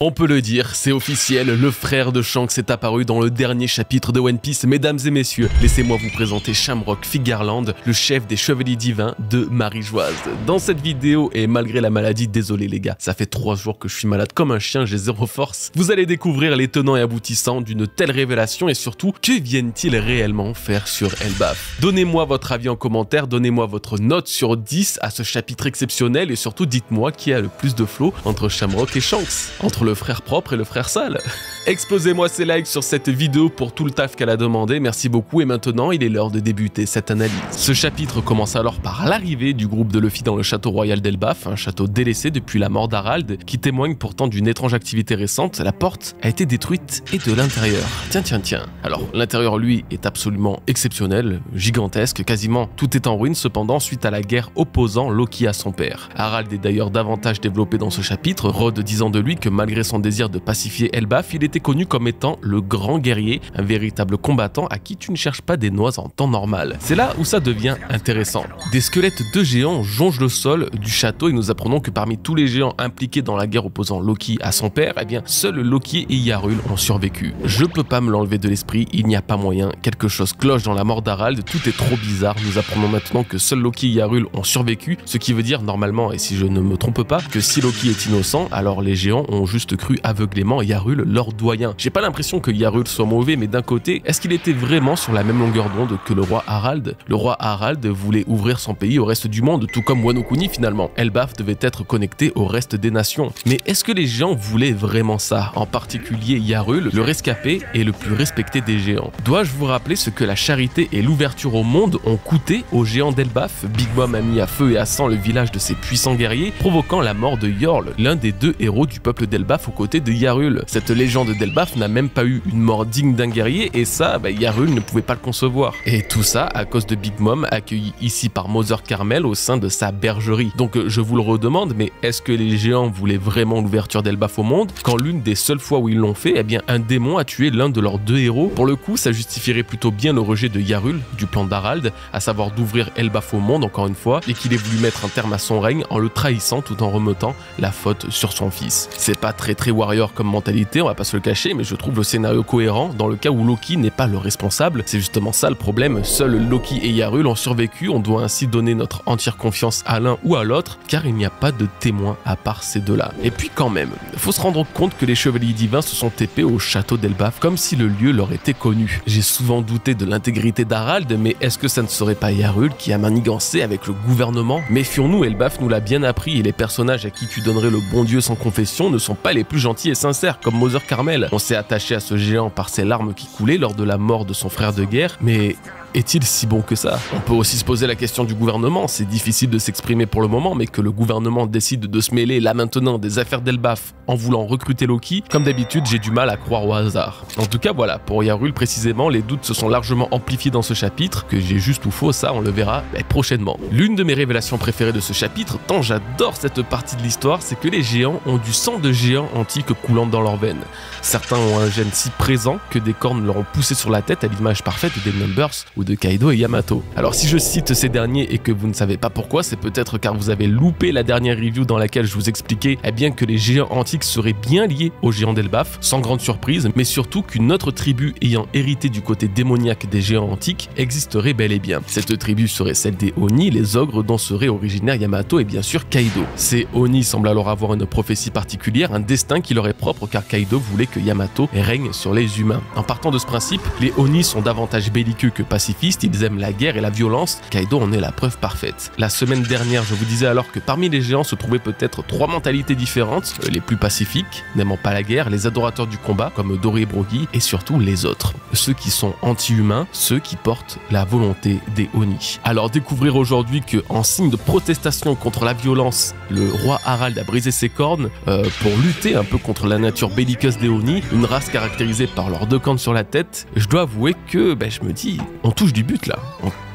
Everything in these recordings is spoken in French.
On peut le dire, c'est officiel, le frère de Shanks est apparu dans le dernier chapitre de One Piece. Mesdames et messieurs, laissez-moi vous présenter Shamrock Figgarland, le chef des Chevaliers Divins de Marie-Joise. Dans cette vidéo, et malgré la maladie, désolé les gars, ça fait 3 jours que je suis malade comme un chien, j'ai zéro force, vous allez découvrir les tenants et aboutissants d'une telle révélation et surtout, que viennent-ils réellement faire sur Elbaf? Donnez-moi votre avis en commentaire, donnez-moi votre note sur 10 à ce chapitre exceptionnel et surtout dites-moi qui a le plus de flow entre Shamrock et Shanks, entre le frère propre et le frère sale. Explosez-moi ces likes sur cette vidéo pour tout le taf qu'elle a demandé, merci beaucoup et maintenant il est l'heure de débuter cette analyse. Ce chapitre commence alors par l'arrivée du groupe de Luffy dans le château royal d'Elbaf, un château délaissé depuis la mort d'Harald, qui témoigne pourtant d'une étrange activité récente, la porte a été détruite et de l'intérieur. Tiens. Alors l'intérieur lui est absolument exceptionnel, gigantesque, quasiment tout est en ruine cependant suite à la guerre opposant Loki à son père. Harald est d'ailleurs davantage développé dans ce chapitre, Rod disant de lui que malgré son désir de pacifier Elbaf, il était connu comme étant le grand guerrier, un véritable combattant à qui tu ne cherches pas des noix en temps normal. C'est là où ça devient intéressant. Des squelettes de géants jongent le sol du château et nous apprenons que parmi tous les géants impliqués dans la guerre opposant Loki à son père, eh bien seuls Loki et Yarul ont survécu. Je peux pas me l'enlever de l'esprit, il n'y a pas moyen, quelque chose cloche dans la mort d'Harald, tout est trop bizarre, nous apprenons maintenant que seuls Loki et Yarul ont survécu, ce qui veut dire normalement, et si je ne me trompe pas, que si Loki est innocent, alors les géants ont juste cru aveuglément Yarul leur doyen. J'ai pas l'impression que Yarul soit mauvais, mais d'un côté, est-ce qu'il était vraiment sur la même longueur d'onde que le roi Harald? Le roi Harald voulait ouvrir son pays au reste du monde, tout comme Wano Kuni finalement. Elbaf devait être connecté au reste des nations. Mais est-ce que les géants voulaient vraiment ça? En particulier Yarul, le rescapé et le plus respecté des géants. Dois-je vous rappeler ce que la charité et l'ouverture au monde ont coûté aux géants d'Elbaf? Big Mom a mis à feu et à sang le village de ses puissants guerriers, provoquant la mort de Yorl, l'un des 2 héros du peuple d'Elbaf aux côtés de Yarul. Cette légende d'Elbaf n'a même pas eu une mort digne d'un guerrier et ça, Yarul ne pouvait pas le concevoir. Et tout ça à cause de Big Mom, accueilli ici par Mother Carmel au sein de sa bergerie. Donc je vous le redemande, mais est-ce que les géants voulaient vraiment l'ouverture d'Elbaf au monde quand l'une des seules fois où ils l'ont fait, eh bien un démon a tué l'un de leurs 2 héros? Pour le coup, ça justifierait plutôt bien le rejet de Yarul du plan d'Harald, à savoir d'ouvrir Elbaf au monde encore une fois, et qu'il ait voulu mettre un terme à son règne en le trahissant tout en remettant la faute sur son fils. C'est pas très warrior comme mentalité, on va pas se le cacher, mais je trouve le scénario cohérent dans le cas où Loki n'est pas le responsable. C'est justement ça le problème, seuls Loki et Yarul ont survécu, on doit ainsi donner notre entière confiance à l'un ou à l'autre, car il n'y a pas de témoin à part ces deux-là. Et puis quand même, faut se rendre compte que les Chevaliers Divins se sont TP au château d'Elbaf comme si le lieu leur était connu. J'ai souvent douté de l'intégrité d'Harald, mais est-ce que ça ne serait pas Yarul qui a manigancé avec le gouvernement? Méfions-nous, Elbaf nous l'a bien appris et les personnages à qui tu donnerais le bon Dieu sans confession ne sont pas les plus gentils et sincères comme Mother Carmel. On s'est attaché à ce géant par ses larmes qui coulaient lors de la mort de son frère de guerre, mais est-il si bon que ça? On peut aussi se poser la question du gouvernement, c'est difficile de s'exprimer pour le moment, mais que le gouvernement décide de se mêler là maintenant des affaires d'Elbaf en voulant recruter Loki, comme d'habitude j'ai du mal à croire au hasard. En tout cas voilà, pour Yarul précisément, les doutes se sont largement amplifiés dans ce chapitre, que j'ai juste ou faux, ça on le verra prochainement. L'une de mes révélations préférées de ce chapitre, tant j'adore cette partie de l'histoire, c'est que les géants ont du sang de géants antiques coulant dans leurs veines. Certains ont un gène si présent que des cornes leur ont poussé sur la tête à l'image parfaite des Numbers ou de Kaido et Yamato. Alors si je cite ces derniers et que vous ne savez pas pourquoi, c'est peut-être car vous avez loupé la dernière review dans laquelle je vous expliquais bien que les géants antiques seraient bien liés aux géants d'Elbaf, sans grande surprise, mais surtout qu'une autre tribu ayant hérité du côté démoniaque des géants antiques existerait bel et bien. Cette tribu serait celle des Oni, les ogres dont seraient originaires Yamato et bien sûr Kaido. Ces Oni semblent alors avoir une prophétie particulière, un destin qui leur est propre car Kaido voulait que Yamato règne sur les humains. En partant de ce principe, les Oni sont davantage belliqueux que pacifistes, ils aiment la guerre et la violence, Kaido en est la preuve parfaite. La semaine dernière, je vous disais alors que parmi les géants se trouvaient peut-être 3 mentalités différentes, les plus pacifiques, n'aimant pas la guerre, les adorateurs du combat comme Dory et Brogy, et surtout les autres, ceux qui sont anti-humains, ceux qui portent la volonté des Oni. Alors découvrir aujourd'hui que, en signe de protestation contre la violence, le roi Harald a brisé ses cornes pour lutter un peu contre la nature belliqueuse des Oni, une race caractérisée par leurs 2 cornes sur la tête, je dois avouer que je me dis, on touche du but là.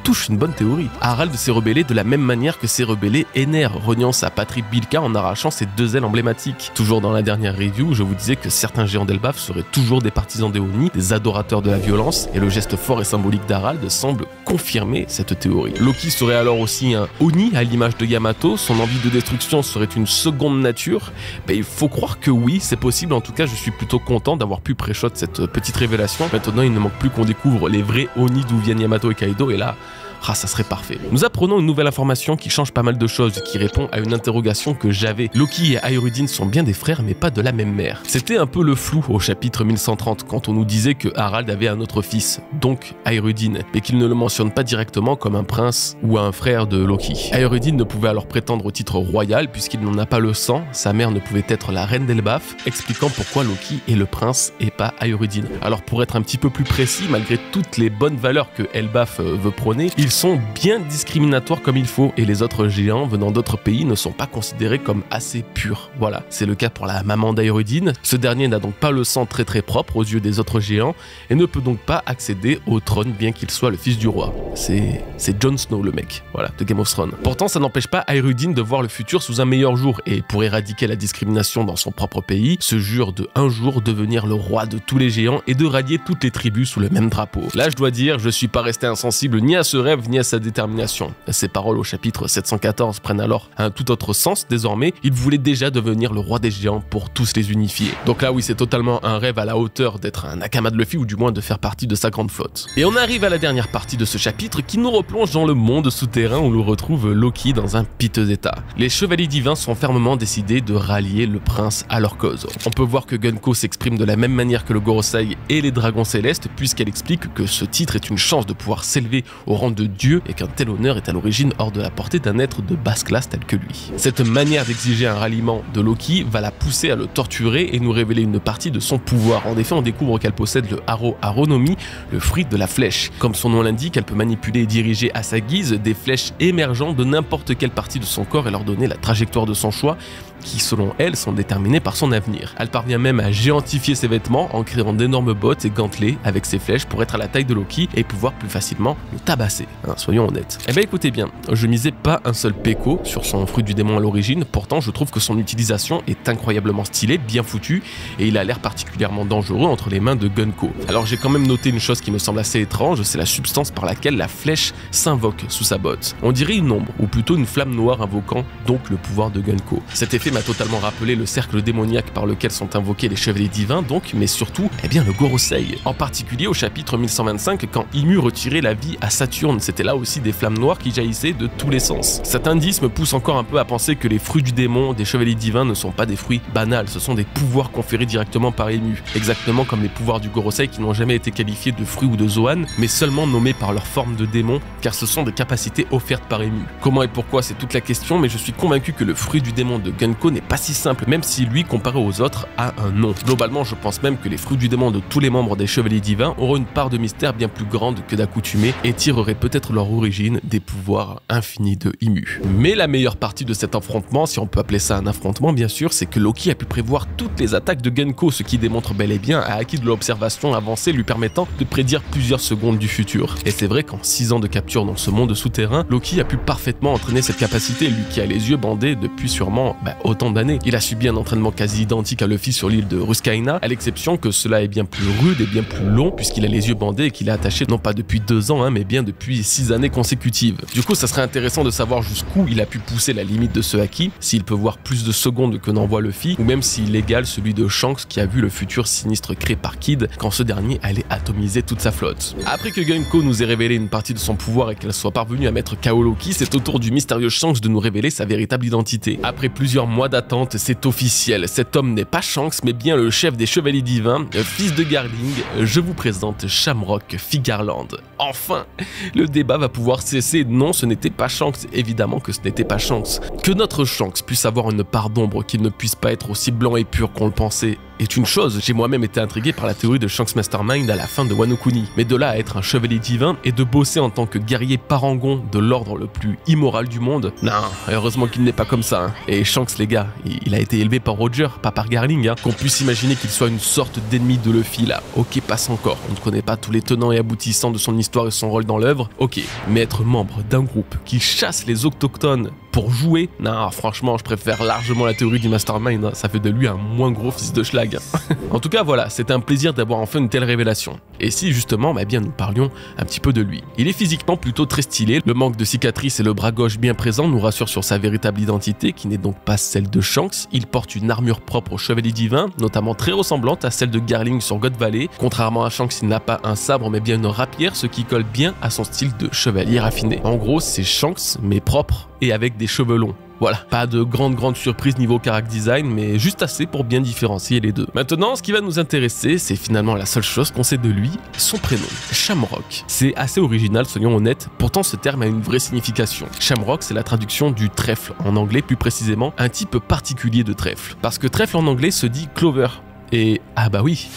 touche une bonne théorie. Harald s'est rebellé de la même manière que s'est rebellé Ener, reniant sa patrie Bilka en arrachant ses 2 ailes emblématiques. Toujours dans la dernière review, je vous disais que certains géants d'Elbaf seraient toujours des partisans des Oni, des adorateurs de la violence, et le geste fort et symbolique d'Harald semble confirmer cette théorie. Loki serait alors aussi un Oni à l'image de Yamato, son envie de destruction serait une seconde nature. Ben, il faut croire que oui, c'est possible, en tout cas je suis plutôt content d'avoir pu pré-shot cette petite révélation. Maintenant il ne manque plus qu'on découvre les vrais Oni d'où viennent Yamato et Kaido, et là... ah, ça serait parfait. Nous apprenons une nouvelle information qui change pas mal de choses, qui répond à une interrogation que j'avais. Loki et Aerudin sont bien des frères, mais pas de la même mère. C'était un peu le flou au chapitre 1130, quand on nous disait que Harald avait un autre fils, donc Aerudin, mais qu'il ne le mentionne pas directement comme un prince ou un frère de Loki. Aerudin ne pouvait alors prétendre au titre royal, puisqu'il n'en a pas le sang, sa mère ne pouvait être la reine d'Elbaf, expliquant pourquoi Loki est le prince et pas Aerudin. Alors pour être un petit peu plus précis, malgré toutes les bonnes valeurs que Elbaf veut prôner, ils sont bien discriminatoires comme il faut, et les autres géants venant d'autres pays ne sont pas considérés comme assez purs. Voilà, c'est le cas pour la maman d'Aerudin. Ce dernier n'a donc pas le sang très propre aux yeux des autres géants et ne peut donc pas accéder au trône bien qu'il soit le fils du roi. C'est Jon Snow le mec, voilà, de Game of Thrones. Pourtant ça n'empêche pas Aerudin de voir le futur sous un meilleur jour, et pour éradiquer la discrimination dans son propre pays, se jure de un jour devenir le roi de tous les géants et de rallier toutes les tribus sous le même drapeau. Là je dois dire, je suis pas resté insensible ni à ce rêve ni à sa détermination. Ces paroles au chapitre 714 prennent alors un tout autre sens désormais. Il voulait déjà devenir le roi des géants pour tous les unifier. Donc là oui, c'est totalement un rêve à la hauteur d'être un Nakama de Luffy, ou du moins de faire partie de sa grande flotte. Et on arrive à la dernière partie de ce chapitre qui nous replonge dans le monde souterrain où l'on retrouve Loki dans un piteux état. Les chevaliers divins sont fermement décidés de rallier le prince à leur cause. On peut voir que Gunko s'exprime de la même manière que le Gorosei et les dragons célestes, puisqu'elle explique que ce titre est une chance de pouvoir s'élever au rang de dieu et qu'un tel honneur est à l'origine hors de la portée d'un être de basse classe tel que lui. Cette manière d'exiger un ralliement de Loki va la pousser à le torturer et nous révéler une partie de son pouvoir. En effet, on découvre qu'elle possède le Haro Aronomi, le fruit de la flèche. Comme son nom l'indique, elle peut manipuler et diriger à sa guise des flèches émergeant de n'importe quelle partie de son corps et leur donner la trajectoire de son choix, qui selon elle sont déterminées par son avenir. Elle parvient même à géantifier ses vêtements en créant d'énormes bottes et gantelets avec ses flèches pour être à la taille de Loki et pouvoir plus facilement le tabasser, hein, soyons honnêtes. Eh ben écoutez bien, je misais pas un seul péco sur son fruit du démon à l'origine, pourtant je trouve que son utilisation est incroyablement stylée, bien foutue, et il a l'air particulièrement dangereux entre les mains de Gunko. Alors j'ai quand même noté une chose qui me semble assez étrange, c'est la substance par laquelle la flèche s'invoque sous sa botte. On dirait une ombre, ou plutôt une flamme noire invoquant donc le pouvoir de Gunko. Cet effet m'a totalement rappelé le cercle démoniaque par lequel sont invoqués les chevaliers divins donc, mais surtout, eh bien le Gorosei. En particulier au chapitre 1125, quand Imu retirait la vie à Saturne, c'était là aussi des flammes noires qui jaillissaient de tous les sens. Cet indice me pousse encore un peu à penser que les fruits du démon des chevaliers divins ne sont pas des fruits banals, ce sont des pouvoirs conférés directement par Imu, exactement comme les pouvoirs du Gorosei qui n'ont jamais été qualifiés de fruits ou de Zoan, mais seulement nommés par leur forme de démon, car ce sont des capacités offertes par Imu. Comment et pourquoi, c'est toute la question, mais je suis convaincu que le fruit du démon de Gunko n'est pas si simple, même si lui, comparé aux autres, a un nom. Globalement, je pense même que les fruits du démon de tous les membres des chevaliers divins auront une part de mystère bien plus grande que d'accoutumée et tireraient peut-être leur origine des pouvoirs infinis de Imu. Mais la meilleure partie de cet affrontement, si on peut appeler ça un affrontement bien sûr, c'est que Loki a pu prévoir toutes les attaques de Gunko, ce qui démontre bel et bien un acquis de l'observation avancée lui permettant de prédire plusieurs secondes du futur. Et c'est vrai qu'en 6 ans de capture dans ce monde souterrain, Loki a pu parfaitement entraîner cette capacité, lui qui a les yeux bandés depuis sûrement autant d'années. Il a subi un entraînement quasi identique à Luffy sur l'île de Ruskaina, à l'exception que cela est bien plus rude et bien plus long, puisqu'il a les yeux bandés et qu'il est attaché non pas depuis 2 ans, mais bien depuis 6 années consécutives. Du coup, ça serait intéressant de savoir jusqu'où il a pu pousser la limite de ce haki, s'il peut voir plus de secondes que n'en voit Luffy, ou même s'il égale celui de Shanks qui a vu le futur sinistre créé par Kid quand ce dernier allait atomiser toute sa flotte. Après que Gunko nous ait révélé une partie de son pouvoir et qu'elle soit parvenue à mettre KO Loki, c'est au tour du mystérieux Shanks de nous révéler sa véritable identité. Après plusieurs mois d'attente, c'est officiel, cet homme n'est pas Shanks mais bien le chef des chevaliers divins, fils de Garling, je vous présente Shamrock Figarland. Enfin, le débat va pouvoir cesser, non ce n'était pas Shanks, évidemment que ce n'était pas Shanks. Que notre Shanks puisse avoir une part d'ombre, qu'il ne puisse pas être aussi blanc et pur qu'on le pensait, est une chose, j'ai moi-même été intrigué par la théorie de Shanks Mastermind à la fin de Wano Kuni, mais de là à être un chevalier divin et de bosser en tant que guerrier parangon de l'ordre le plus immoral du monde, non, heureusement qu'il n'est pas comme ça, hein. Et Shanks les gars, il a été élevé par Roger, pas par Garling, hein. Qu'on puisse imaginer qu'il soit une sorte d'ennemi de Luffy là, ok passe encore, on ne connaît pas tous les tenants et aboutissants de son histoire et son rôle dans l'œuvre, ok, mais être membre d'un groupe qui chasse les autochtones pour jouer, non franchement je préfère largement la théorie du Mastermind, hein. Ça fait de lui un moins gros fils de schlag. En tout cas voilà, c'était un plaisir d'avoir enfin une telle révélation. Et si justement, bien nous parlions un petit peu de lui. Il est physiquement plutôt très stylé, le manque de cicatrices et le bras gauche bien présent nous rassurent sur sa véritable identité qui n'est donc pas celle de Shanks. Il porte une armure propre au chevalier divin, notamment très ressemblante à celle de Garling sur God Valley. Contrairement à Shanks, il n'a pas un sabre mais bien une rapière, ce qui colle bien à son style de chevalier raffiné. En gros, c'est Shanks mais propre et avec des cheveux longs. Voilà, pas de grande surprise niveau character design, mais juste assez pour bien différencier les deux. Maintenant, ce qui va nous intéresser, c'est finalement la seule chose qu'on sait de lui, son prénom, Shamrock. C'est assez original, soyons honnêtes, pourtant ce terme a une vraie signification. Shamrock, c'est la traduction du trèfle, en anglais plus précisément, un type particulier de trèfle. Parce que trèfle en anglais se dit clover. Et bah oui,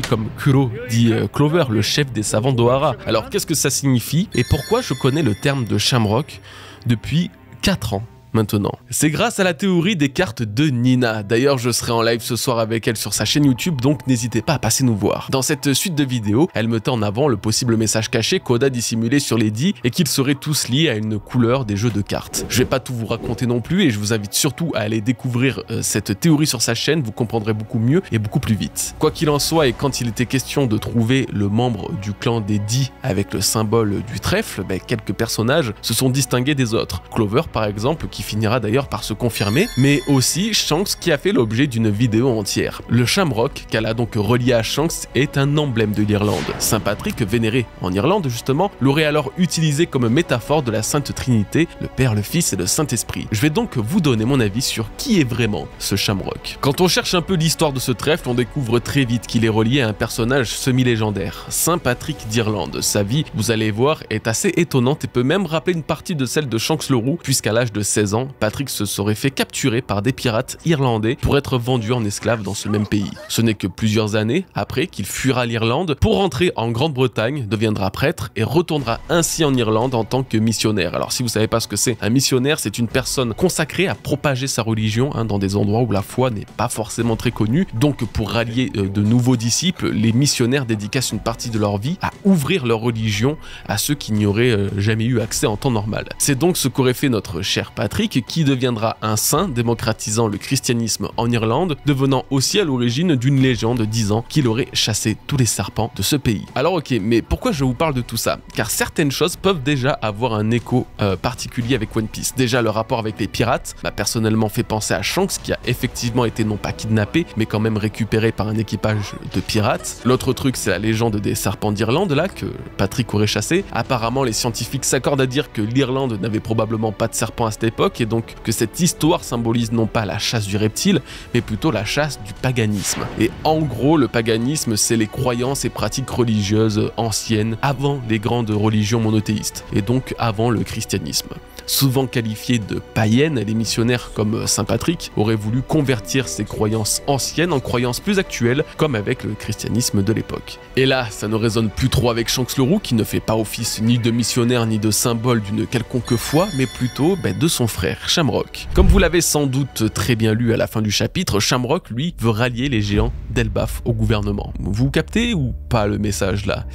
comme Kuro dit Clover, le chef des savants d'Ohara. Alors qu'est-ce que ça signifie et pourquoi je connais le terme de Shamrock depuis 4 ans maintenant? C'est grâce à la théorie des cartes de Nina. D'ailleurs, je serai en live ce soir avec elle sur sa chaîne YouTube, donc n'hésitez pas à passer nous voir. Dans cette suite de vidéos, elle me tend en avant le possible message caché qu'Oda dissimulait sur les dits et qu'ils seraient tous liés à une couleur des jeux de cartes. Je vais pas tout vous raconter non plus et je vous invite surtout à aller découvrir cette théorie sur sa chaîne, vous comprendrez beaucoup mieux et beaucoup plus vite. Quoi qu'il en soit, et quand il était question de trouver le membre du clan des dits avec le symbole du trèfle, quelques personnages se sont distingués des autres. Clover par exemple, qui finira d'ailleurs par se confirmer, mais aussi Shanks qui a fait l'objet d'une vidéo entière. Le Shamrock, qu'elle a donc relié à Shanks, est un emblème de l'Irlande. Saint Patrick, vénéré en Irlande justement, l'aurait alors utilisé comme métaphore de la Sainte Trinité, le Père, le Fils et le Saint-Esprit. Je vais donc vous donner mon avis sur qui est vraiment ce Shamrock. Quand on cherche un peu l'histoire de ce trèfle, on découvre très vite qu'il est relié à un personnage semi-légendaire, Saint Patrick d'Irlande. Sa vie, vous allez voir, est assez étonnante et peut même rappeler une partie de celle de Shanks le Roux, puisqu'à l'âge de 16 ans, Patrick se serait fait capturer par des pirates irlandais pour être vendu en esclave dans ce même pays. Ce n'est que plusieurs années après qu'il fuira l'Irlande pour rentrer en Grande-Bretagne, deviendra prêtre et retournera ainsi en Irlande en tant que missionnaire. Alors si vous savez pas ce que c'est, un missionnaire c'est une personne consacrée à propager sa religion dans des endroits où la foi n'est pas forcément très connue. Donc pour rallier de nouveaux disciples, les missionnaires dédicacent une partie de leur vie à ouvrir leur religion à ceux qui n'y auraient jamais eu accès en temps normal. C'est donc ce qu'aurait fait notre cher Patrick, qui deviendra un saint démocratisant le christianisme en Irlande, devenant aussi à l'origine d'une légende disant qu'il aurait chassé tous les serpents de ce pays. Alors ok, mais pourquoi je vous parle de tout ça? Car certaines choses peuvent déjà avoir un écho particulier avec One Piece. Déjà le rapport avec les pirates m'a personnellement fait penser à Shanks qui a effectivement été non pas kidnappé mais quand même récupéré par un équipage de pirates. L'autre truc c'est la légende des serpents d'Irlande là que Patrick aurait chassé. Apparemment les scientifiques s'accordent à dire que l'Irlande n'avait probablement pas de serpents à cette époque et donc que cette histoire symbolise non pas la chasse du reptile, mais plutôt la chasse du paganisme. Et en gros, le paganisme, c'est les croyances et pratiques religieuses anciennes avant les grandes religions monothéistes, et donc avant le christianisme. Souvent qualifiés de païennes, les missionnaires comme Saint Patrick auraient voulu convertir ces croyances anciennes en croyances plus actuelles, comme avec le christianisme de l'époque. Et là, ça ne résonne plus trop avec Shanks le Roux, qui ne fait pas office ni de missionnaire ni de symbole d'une quelconque foi, mais plutôt de son frère, Shamrock. Comme vous l'avez sans doute très bien lu à la fin du chapitre, Shamrock, lui, veut rallier les géants d'Elbaf au gouvernement. Vous captez ou pas le message là?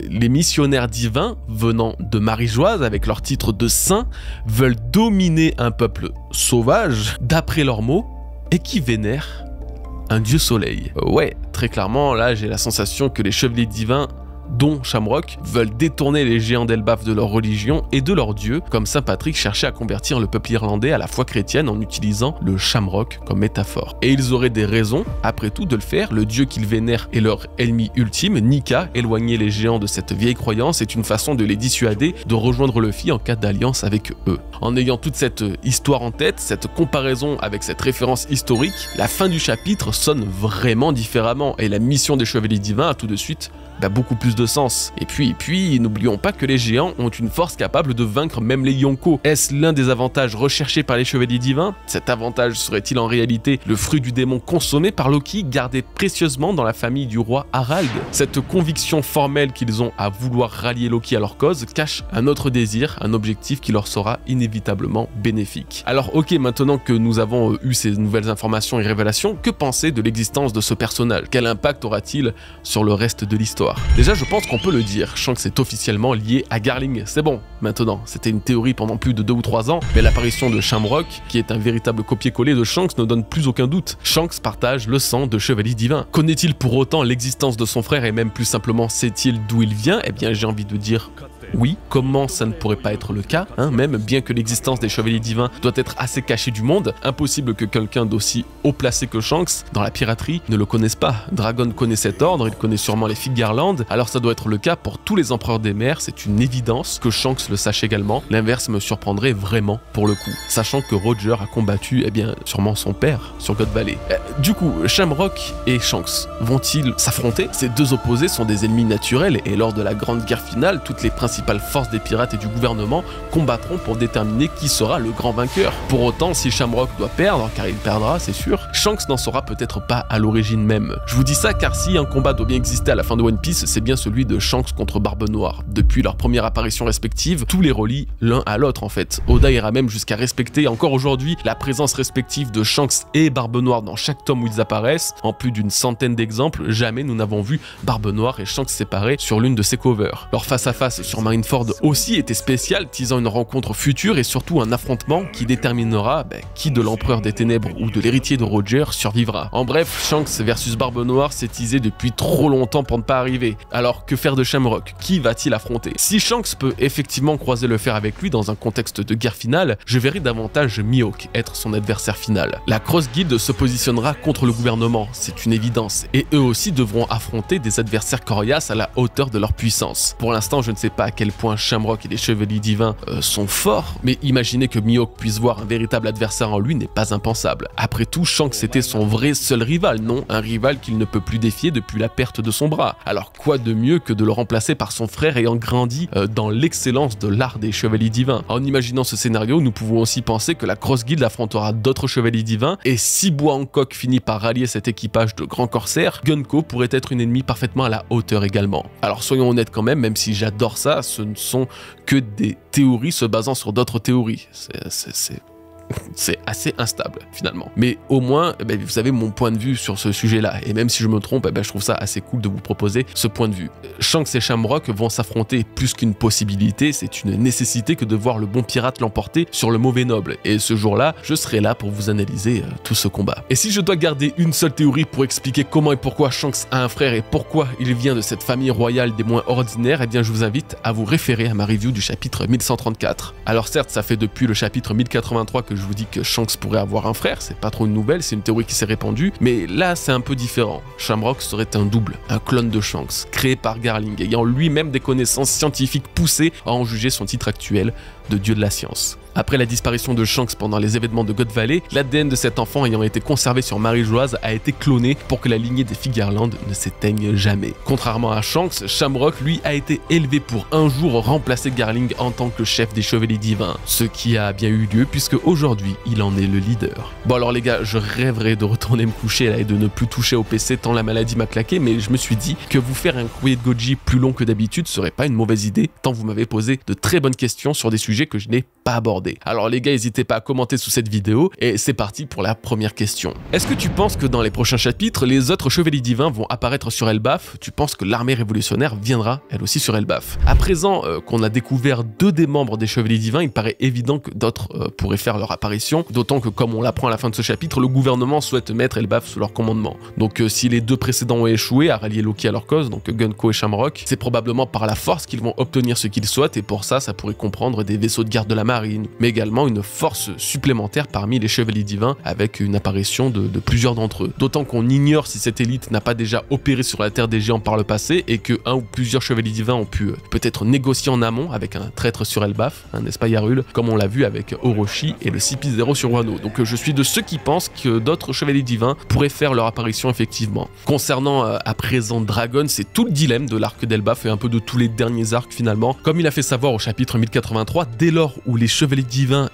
Les missionnaires divins, venant de Marie-Joise avec leur titre de saint, veulent dominer un peuple sauvage, d'après leurs mots, et qui vénère un dieu soleil. Ouais, très clairement, là j'ai la sensation que les chevaliers divins dont Shamrock, veulent détourner les géants d'Elbaf de leur religion et de leur dieu, comme Saint Patrick cherchait à convertir le peuple irlandais à la foi chrétienne en utilisant le Shamrock comme métaphore. Et ils auraient des raisons, après tout, de le faire. Le dieu qu'ils vénèrent est leur ennemi ultime, Nika. Éloigner les géants de cette vieille croyance est une façon de les dissuader de rejoindre Luffy en cas d'alliance avec eux. En ayant toute cette histoire en tête, cette comparaison avec cette référence historique, la fin du chapitre sonne vraiment différemment et la mission des chevaliers divins a tout de suite beaucoup plus de de sens. Et puis, n'oublions pas que les géants ont une force capable de vaincre même les Yonko. Est-ce l'un des avantages recherchés par les chevaliers divins? Cet avantage serait-il en réalité le fruit du démon consommé par Loki, gardé précieusement dans la famille du roi Harald? Cette conviction formelle qu'ils ont à vouloir rallier Loki à leur cause cache un autre désir, un objectif qui leur sera inévitablement bénéfique. Alors ok, maintenant que nous avons eu ces nouvelles informations et révélations, que penser de l'existence de ce personnage? Quel impact aura-t-il sur le reste de l'histoire? Déjà, je pense qu'on peut le dire, Shanks est officiellement lié à Garling. C'est bon, maintenant. C'était une théorie pendant plus de 2 ou 3 ans, mais l'apparition de Shamrock, qui est un véritable copier-coller de Shanks, ne donne plus aucun doute. Shanks partage le sang de chevalier divin. Connaît-il pour autant l'existence de son frère et même plus simplement sait-il d'où il vient? Eh bien, j'ai envie de dire oui. Comment ça ne pourrait pas être le cas, hein? Même bien que l'existence des chevaliers divins doit être assez cachée du monde, impossible que quelqu'un d'aussi haut placé que Shanks dans la piraterie ne le connaisse pas. Dragon connaît cet ordre, il connaît sûrement les Fig Garland, alors ça doit être le cas pour tous les empereurs des mers, c'est une évidence que Shanks le sache également. L'inverse me surprendrait vraiment pour le coup, sachant que Roger a combattu, eh bien, sûrement son père sur God Valley. Du coup, Shamrock et Shanks vont-ils s'affronter? Ces deux opposés sont des ennemis naturels et lors de la grande guerre finale, toutes les principales forces des pirates et du gouvernement combattront pour déterminer qui sera le grand vainqueur. Pour autant, si Shamrock doit perdre, car il perdra, c'est sûr, Shanks n'en sera peut-être pas à l'origine même. Je vous dis ça car si un combat doit bien exister à la fin de One Piece, c'est bien celui de Shanks contre Barbe Noire. Depuis leur première apparition respective, tous les relient l'un à l'autre en fait. Oda ira même jusqu'à respecter encore aujourd'hui la présence respective de Shanks et Barbe Noire dans chaque tome où ils apparaissent. En plus d'une centaine d'exemples, jamais nous n'avons vu Barbe Noire et Shanks séparés sur l'une de ses covers. Leur face-à-face sur Marineford aussi était spécial, teasant une rencontre future et surtout un affrontement qui déterminera qui de l'empereur des ténèbres ou de l'héritier de Roger survivra. En bref, Shanks versus Barbe Noire s'est teasé depuis trop longtemps pour ne pas arriver. Alors que faire de Shamrock? Qui va-t-il affronter? Si Shanks peut effectivement croiser le fer avec lui dans un contexte de guerre finale, je verrai davantage Mihawk être son adversaire final. La Cross Guild se positionnera contre le gouvernement, c'est une évidence, et eux aussi devront affronter des adversaires coriaces à la hauteur de leur puissance. Pour l'instant, je ne sais pas à quel point Shamrock et les chevaliers divins sont forts, mais imaginer que Mihawk puisse voir un véritable adversaire en lui n'est pas impensable. Après tout, Shanks était son vrai seul rival, non? Un rival qu'il ne peut plus défier depuis la perte de son bras. Alors quoi de mieux que de le remplacer par son frère ayant grandi dans l'excellence de l'art des chevaliers divins? En imaginant ce scénario, nous pouvons aussi penser que la Cross Guild affrontera d'autres chevaliers divins, et si Bois Hancock finit par rallier cet équipage de grands corsaires, Gunko pourrait être une ennemie parfaitement à la hauteur également. Alors soyons honnêtes quand même si j'adore ça, ce ne sont que des théories se basant sur d'autres théories. C'est assez instable finalement. Mais au moins, vous avez mon point de vue sur ce sujet-là. Et même si je me trompe, je trouve ça assez cool de vous proposer ce point de vue. Shanks et Shamrock vont s'affronter plus qu'une possibilité, c'est une nécessité que de voir le bon pirate l'emporter sur le mauvais noble. Et ce jour-là, je serai là pour vous analyser tout ce combat. Et si je dois garder une seule théorie pour expliquer comment et pourquoi Shanks a un frère et pourquoi il vient de cette famille royale des moins ordinaires, eh bien je vous invite à vous référer à ma review du chapitre 1134. Alors certes, ça fait depuis le chapitre 1083 que je vous dis que Shanks pourrait avoir un frère, c'est pas trop une nouvelle, c'est une théorie qui s'est répandue, mais là c'est un peu différent. Shamrock serait un double, un clone de Shanks, créé par Garling, ayant lui-même des connaissances scientifiques poussées à en juger son titre actuel de dieu de la science. Après la disparition de Shanks pendant les événements de God Valley, l'ADN de cet enfant ayant été conservé sur Marie-Joise a été cloné pour que la lignée des Fig Garland ne s'éteigne jamais. Contrairement à Shanks, Shamrock lui a été élevé pour un jour remplacer Garling en tant que chef des chevaliers divins, ce qui a bien eu lieu puisque aujourd'hui il en est le leader. Bon alors les gars, je rêverais de retourner me coucher là et de ne plus toucher au PC tant la maladie m'a claqué, mais je me suis dit que vous faire un courrier de Goji plus long que d'habitude serait pas une mauvaise idée, tant vous m'avez posé de très bonnes questions sur des sujets que je n'ai pas abordés. Alors les gars, n'hésitez pas à commenter sous cette vidéo et c'est parti pour la première question. Est-ce que tu penses que dans les prochains chapitres, les autres chevaliers divins vont apparaître sur Elbaf? Tu penses que l'armée révolutionnaire viendra elle aussi sur Elbaf? À présent qu'on a découvert 2 des membres des chevaliers divins, il paraît évident que d'autres pourraient faire leur apparition, d'autant que comme on l'apprend à la fin de ce chapitre, le gouvernement souhaite mettre Elbaf sous leur commandement. Donc si les 2 précédents ont échoué à rallier Loki à leur cause, donc Gunko et Shamrock, c'est probablement par la force qu'ils vont obtenir ce qu'ils souhaitent et pour ça, ça pourrait comprendre des vaisseaux de garde de la marine, mais également une force supplémentaire parmi les chevaliers divins avec une apparition de plusieurs d'entre eux. D'autant qu'on ignore si cette élite n'a pas déjà opéré sur la terre des géants par le passé et que un ou plusieurs chevaliers divins ont pu peut-être négocier en amont avec un traître sur Elbaf, n'est-ce pas Yarul, comme on l'a vu avec Orochi et le CP0 sur Wano. Donc je suis de ceux qui pensent que d'autres chevaliers divins pourraient faire leur apparition effectivement. Concernant à présent Dragon, c'est tout le dilemme de l'arc d'Elbaf et un peu de tous les derniers arcs finalement. Comme il a fait savoir au chapitre 1083, dès lors où les chevaliers divins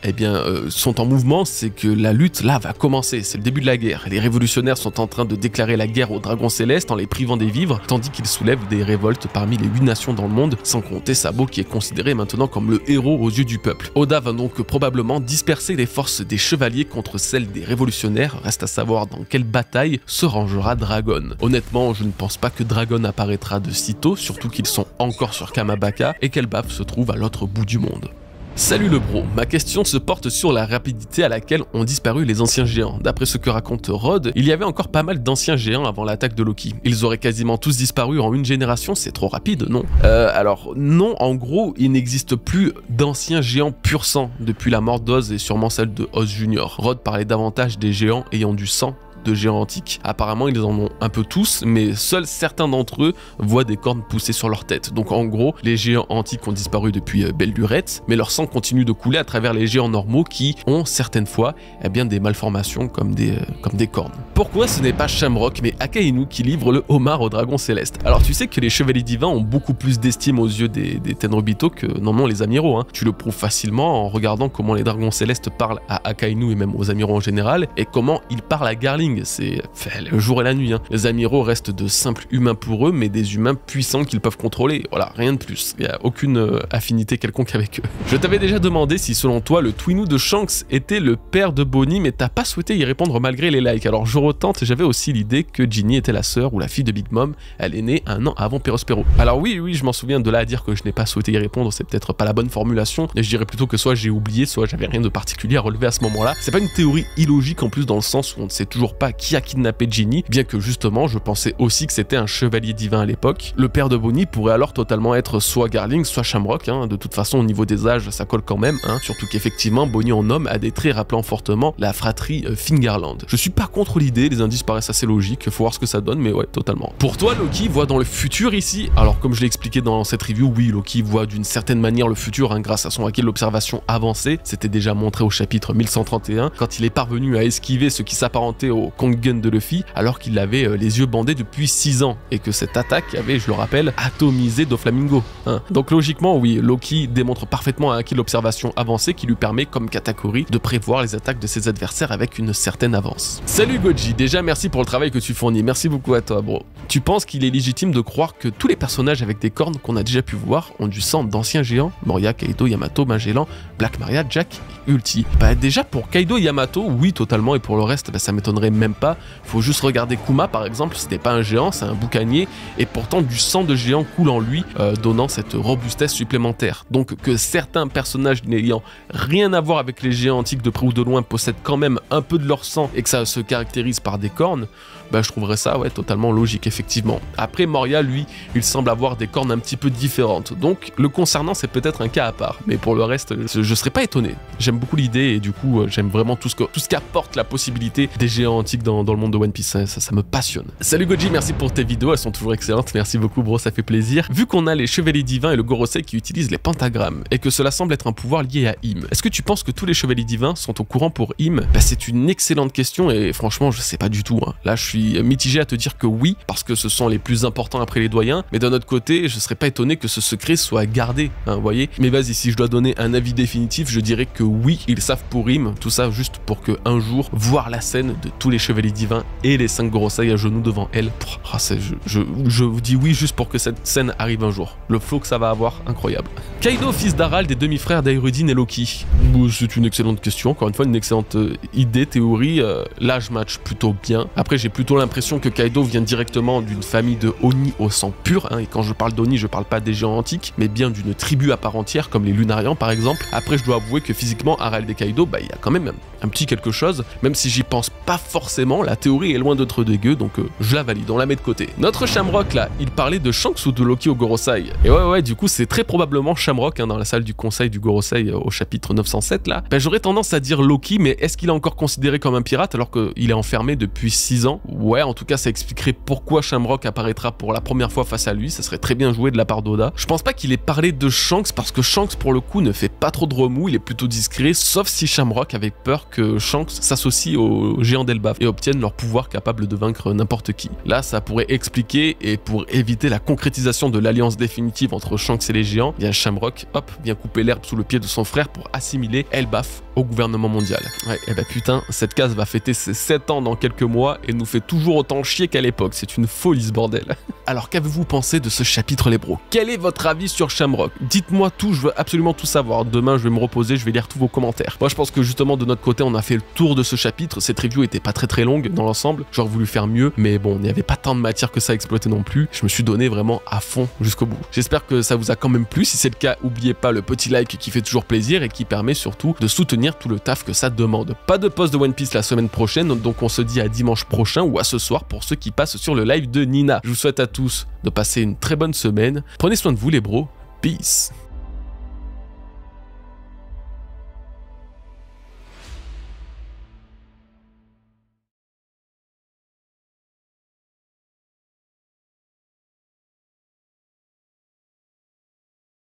sont en mouvement, c'est que la lutte là va commencer, c'est le début de la guerre. Les révolutionnaires sont en train de déclarer la guerre aux dragons célestes en les privant des vivres, tandis qu'ils soulèvent des révoltes parmi les 8 nations dans le monde, sans compter Sabo qui est considéré maintenant comme le héros aux yeux du peuple. Oda va donc probablement disperser les forces des chevaliers contre celles des révolutionnaires, reste à savoir dans quelle bataille se rangera Dragon. Honnêtement, je ne pense pas que Dragon apparaîtra de sitôt, surtout qu'ils sont encore sur Kamabaka et qu'Elbaf se trouve à l'autre bout du monde. Salut le bro, ma question se porte sur la rapidité à laquelle ont disparu les anciens géants. D'après ce que raconte Rod, il y avait encore pas mal d'anciens géants avant l'attaque de Loki. Ils auraient quasiment tous disparu en une génération, c'est trop rapide, non? Alors non, en gros, il n'existe plus d'anciens géants pur sang depuis la mort d'Oz et sûrement celle de Oz Junior. Rod parlait davantage des géants ayant du sang de géants antiques. Apparemment, ils en ont un peu tous, mais seuls certains d'entre eux voient des cornes pousser sur leur tête. Donc en gros, les géants antiques ont disparu depuis belle lurette, mais leur sang continue de couler à travers les géants normaux qui ont certaines fois des malformations comme des cornes. Pourquoi ce n'est pas Shamrock mais Akainu qui livre le homard aux dragons célestes? Alors tu sais que les chevaliers divins ont beaucoup plus d'estime aux yeux des Tenryubito que non les amiraux. Tu le prouves facilement en regardant comment les dragons célestes parlent à Akainu et même aux amiraux en général, et comment ils parlent à Garling. C'est le jour et la nuit. Les amiraux restent de simples humains pour eux, mais des humains puissants qu'ils peuvent contrôler. Voilà, rien de plus. Il n'y a aucune affinité quelconque avec eux. Je t'avais déjà demandé si selon toi le Twinoo de Shanks était le père de Bonnie, mais t'as pas souhaité y répondre malgré les likes. Alors je retente, j'avais aussi l'idée que Ginny était la sœur ou la fille de Big Mom. Elle est née un an avant Perospero. Alors oui, je m'en souviens, de là à dire que je n'ai pas souhaité y répondre, c'est peut-être pas la bonne formulation. Et je dirais plutôt que soit j'ai oublié, soit j'avais rien de particulier à relever à ce moment-là. C'est pas une théorie illogique en plus, dans le sens où on ne sait toujours pas qui a kidnappé Ginny, bien que justement je pensais aussi que c'était un chevalier divin à l'époque. Le père de Bonnie pourrait alors totalement être soit Garling, soit Shamrock. De toute façon, au niveau des âges, ça colle quand même. Surtout qu'effectivement, Bonnie en homme a des traits rappelant fortement la fratrie Fingerland. Je suis pas contre l'idée, les indices paraissent assez logiques, faut voir ce que ça donne, mais ouais, totalement. Pour toi, Loki voit dans le futur ici? Alors comme je l'ai expliqué dans cette review, oui, Loki voit d'une certaine manière le futur grâce à son acquis de l'observation avancée. C'était déjà montré au chapitre 1131, quand il est parvenu à esquiver ce qui s'apparentait au Kongen de Luffy, alors qu'il avait les yeux bandés depuis 6 ans, et que cette attaque avait, je le rappelle, atomisé Doflamingo. Donc logiquement, oui, Loki démontre parfaitement un acquis de l'observation avancée qui lui permet, comme Katakuri, de prévoir les attaques de ses adversaires avec une certaine avance. Salut Goji, déjà merci pour le travail que tu fournis, merci beaucoup à toi bro. Tu penses qu'il est légitime de croire que tous les personnages avec des cornes qu'on a déjà pu voir ont du sang d'anciens géants? Moria, Kaido, Yamato, Magellan, Black Maria, Jack et Ulti. Déjà pour Kaido et Yamato, oui totalement, et pour le reste, ça m'étonnerait même pas. Faut juste regarder Kuma par exemple, c'était pas un géant, c'est un boucanier, et pourtant du sang de géant coule en lui, donnant cette robustesse supplémentaire. Donc que certains personnages n'ayant rien à voir avec les géants antiques de près ou de loin possèdent quand même un peu de leur sang et que ça se caractérise par des cornes, je trouverais ça totalement logique effectivement. Après Moria, lui, il semble avoir des cornes un petit peu différentes, donc le concernant c'est peut-être un cas à part, mais pour le reste je serais pas étonné. J'aime beaucoup l'idée et du coup j'aime vraiment tout ce qu'apporte la possibilité des géants antiques dans le monde de One Piece, ça me passionne. Salut Goji, merci pour tes vidéos, elles sont toujours excellentes, merci beaucoup bro, ça fait plaisir. Vu qu'on a les chevaliers divins et le Gorosei qui utilisent les pentagrammes, et que cela semble être un pouvoir lié à Im, est-ce que tu penses que tous les chevaliers divins sont au courant pour Im? C'est une excellente question et franchement je sais pas du tout. Là je suis mitigé à te dire que oui, parce que ce sont les plus importants après les doyens, mais d'un autre côté je serais pas étonné que ce secret soit gardé, vous voyez. Mais vas-y, si je dois donner un avis définitif, je dirais que oui, ils savent pour Im, tout ça juste pour que un jour, voir la scène de tous les chevaliers divins et les 5 Gorosei à genoux devant elle, je vous dis oui juste pour que cette scène arrive un jour. Le flow que ça va avoir, incroyable. Kaido, fils d'Harald, des demi-frères d'Airudin et Loki. C'est une excellente question, encore une fois une excellente idée, théorie. Là je match plutôt bien. Après j'ai plutôt plutôt l'impression que Kaido vient directement d'une famille de Oni au sang pur, hein, et quand je parle d'Oni, je parle pas des géants antiques, mais bien d'une tribu à part entière, comme les Lunarians par exemple. Après, je dois avouer que physiquement, Harald et Kaido, il y a quand même un petit quelque chose, même si j'y pense pas forcément, la théorie est loin d'être dégueu, donc je la valide, on la met de côté. Notre Shamrock là, il parlait de Shanks ou de Loki au Gorosei. Et ouais, du coup, c'est très probablement Shamrock, hein, dans la salle du conseil du Gorosei au chapitre 907 là. J'aurais tendance à dire Loki, mais est-ce qu'il est encore considéré comme un pirate alors qu'il est enfermé depuis 6 ans? Ouais, en tout cas, ça expliquerait pourquoi Shamrock apparaîtra pour la première fois face à lui, ça serait très bien joué de la part d'Oda. Je pense pas qu'il ait parlé de Shanks parce que Shanks pour le coup ne fait pas trop de remous, il est plutôt discret, sauf si Shamrock avait peur que Shanks s'associe aux géants d'Elbaf et obtiennent leur pouvoir capable de vaincre n'importe qui. Là, ça pourrait expliquer, et pour éviter la concrétisation de l'alliance définitive entre Shanks et les géants, bien Shamrock, hop, vient couper l'herbe sous le pied de son frère pour assimiler Elbaf au gouvernement mondial. Ouais, et putain, cette case va fêter ses 7 ans dans quelques mois et nous fait toujours autant chier qu'à l'époque, c'est une folie ce bordel. Alors qu'avez-vous pensé de ce chapitre les bros? Quel est votre avis sur Shamrock? Dites-moi tout, je veux absolument tout savoir. Demain je vais me reposer, je vais lire tous vos commentaires. Moi je pense que justement de notre côté on a fait le tour de ce chapitre, cette review était pas très longue dans l'ensemble, j'aurais voulu faire mieux, mais bon, il n'y avait pas tant de matière que ça à exploiter non plus, je me suis donné vraiment à fond jusqu'au bout. J'espère que ça vous a quand même plu, si c'est le cas, n'oubliez pas le petit like qui fait toujours plaisir et qui permet surtout de soutenir tout le taf que ça demande. Pas de post de One Piece la semaine prochaine, donc on se dit à dimanche prochain ou à ce soir pour ceux qui passent sur le live de Nina. Je vous souhaite à tous de passer une très bonne semaine, prenez soin de vous les bros, peace.